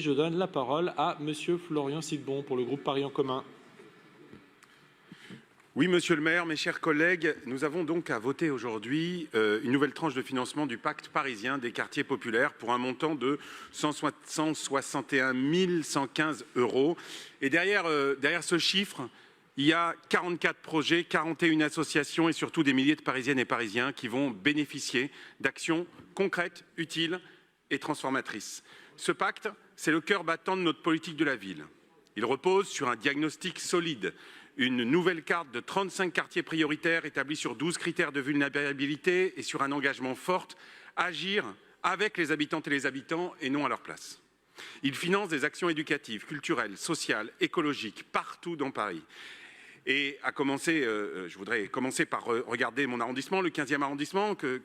Je donne la parole à Monsieur Florian Silbon pour le groupe Paris en commun. Oui, Monsieur le maire, mes chers collègues, nous avons donc à voter aujourd'hui une nouvelle tranche de financement du pacte parisien des quartiers populaires pour un montant de 161 115 €. Et derrière ce chiffre, il y a 44 projets, 41 associations et surtout des milliers de Parisiennes et Parisiens qui vont bénéficier d'actions concrètes, utiles et transformatrices. Ce pacte, c'est le cœur battant de notre politique de la ville. Il repose sur un diagnostic solide, une nouvelle carte de 35 quartiers prioritaires établis sur 12 critères de vulnérabilité et sur un engagement fort, agir avec les habitantes et les habitants et non à leur place. Il finance des actions éducatives, culturelles, sociales, écologiques, partout dans Paris. Et je voudrais commencer par regarder mon arrondissement, le 15e arrondissement que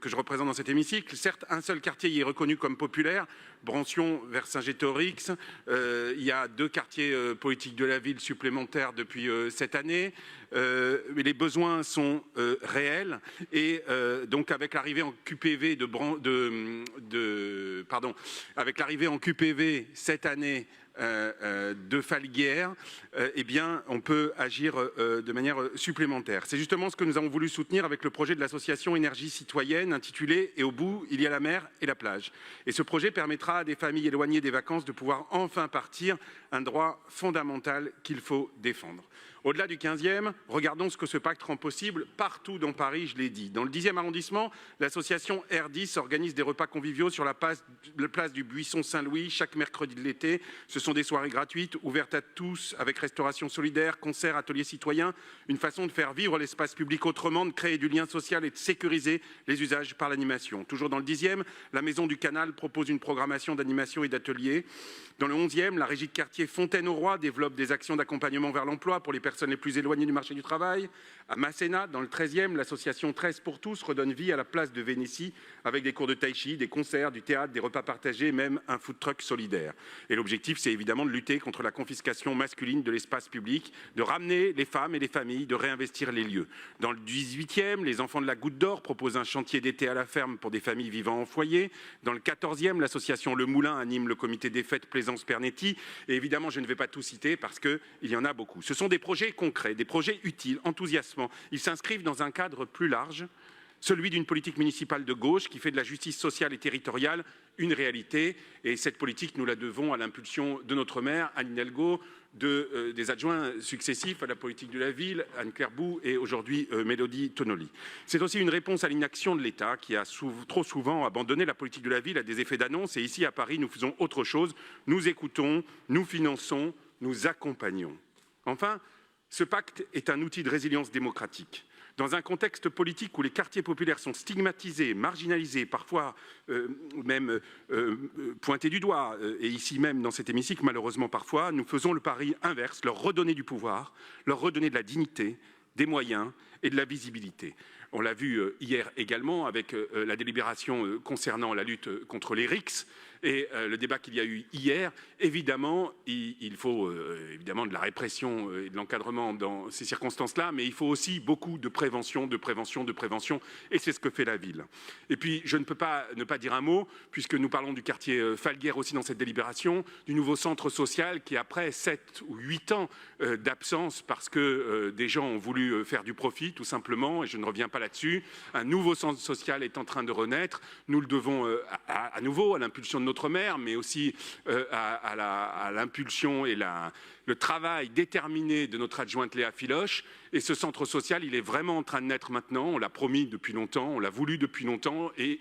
je représente dans cet hémicycle. Certes, un seul quartier y est reconnu comme populaire, Brancion vers Saint-Gétorix. Il y a 2 quartiers politiques de la ville supplémentaires depuis cette année. Mais les besoins sont réels et donc avec l'arrivée en QPV avec l'arrivée en QPV cette année de Falguière, eh bien, on peut agir de manière supplémentaire. C'est justement ce que nous avons voulu soutenir avec le projet de l'association Énergie Citoyenne intitulé « Et au bout, il y a la mer et la plage ». Et ce projet permettra à des familles éloignées des vacances de pouvoir enfin partir, un droit fondamental qu'il faut défendre. Au-delà du 15e, regardons ce que ce pacte rend possible partout dans Paris, je l'ai dit. Dans le 10e arrondissement, l'association R10 organise des repas conviviaux sur la place du Buisson Saint-Louis chaque mercredi de l'été. Ce sont des soirées gratuites, ouvertes à tous, avec restauration solidaire, concerts, ateliers citoyens. Une façon de faire vivre l'espace public autrement, de créer du lien social et de sécuriser les usages par l'animation. Toujours dans le 10e, la Maison du Canal propose une programmation d'animation et d'ateliers. Dans le 11e, la régie de quartier Fontaine-au-Roi développe des actions d'accompagnement vers l'emploi pour les personnes les plus éloignées du marché du travail. À Masséna, dans le 13e, l'association 13 pour tous redonne vie à la place de Vénétie avec des cours de tai chi, des concerts, du théâtre, des repas partagés, même un food truck solidaire. Et l'objectif, c'est évidemment de lutter contre la confiscation masculine de l'espace public, de ramener les femmes et les familles, de réinvestir les lieux. Dans le 18e, les enfants de la Goutte d'Or proposent un chantier d'été à la ferme pour des familles vivant en foyer. Dans le 14e, l'association Le Moulin anime le comité des fêtes Plaisance-Pernetti. Et évidemment, je ne vais pas tout citer parce qu'il y en a beaucoup. Ce sont des projets concrets, des projets utiles, enthousiasmants. Ils s'inscrivent dans un cadre plus large, celui d'une politique municipale de gauche qui fait de la justice sociale et territoriale une réalité. Et cette politique, nous la devons à l'impulsion de notre maire, Anne Hidalgo, des adjoints successifs à la politique de la ville, Anne-Claire Bou et aujourd'hui Mélodie Tonoli. C'est aussi une réponse à l'inaction de l'État qui a trop souvent abandonné la politique de la ville à des effets d'annonce. Et ici, à Paris, nous faisons autre chose. Nous écoutons, nous finançons, nous accompagnons. Enfin, ce pacte est un outil de résilience démocratique. Dans un contexte politique où les quartiers populaires sont stigmatisés, marginalisés, parfois même pointés du doigt, et ici même dans cet hémicycle, malheureusement parfois, nous faisons le pari inverse, leur redonner du pouvoir, leur redonner de la dignité, des moyens et de la visibilité. On l'a vu hier également avec la délibération concernant la lutte contre les RICS et le débat qu'il y a eu hier. Évidemment, il faut évidemment de la répression et de l'encadrement dans ces circonstances-là, mais il faut aussi beaucoup de prévention, et c'est ce que fait la ville. Et puis, je ne peux pas ne pas dire un mot, puisque nous parlons du quartier Falguière aussi dans cette délibération, du nouveau centre social qui, après 7 ou 8 ans d'absence, parce que des gens ont voulu faire du profit, tout simplement, et je ne reviens pas là-dessus, un nouveau centre social est en train de renaître. Nous le devons à nouveau à l'impulsion de notre maire, mais aussi à l'impulsion et le travail déterminé de notre adjointe Léa Filoche. Et ce centre social, il est vraiment en train de naître maintenant. On l'a promis depuis longtemps, on l'a voulu depuis longtemps. Et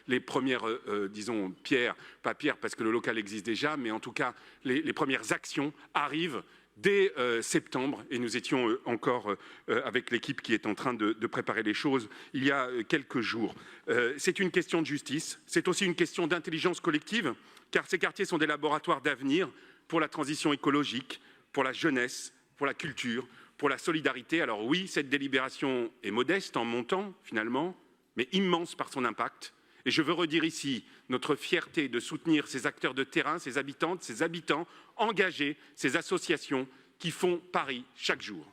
les premières, disons, pierres, pas pierres parce que le local existe déjà, mais en tout cas, les premières actions arrivent dès septembre, et nous étions encore avec l'équipe qui est en train de préparer les choses il y a quelques jours. C'est une question de justice, c'est aussi une question d'intelligence collective, car ces quartiers sont des laboratoires d'avenir pour la transition écologique, pour la jeunesse, pour la culture, pour la solidarité. Alors oui, cette délibération est modeste en montant, finalement, mais immense par son impact. Et je veux redire ici notre fierté de soutenir ces acteurs de terrain, ces habitantes, ces habitants engagés, ces associations qui font Paris chaque jour.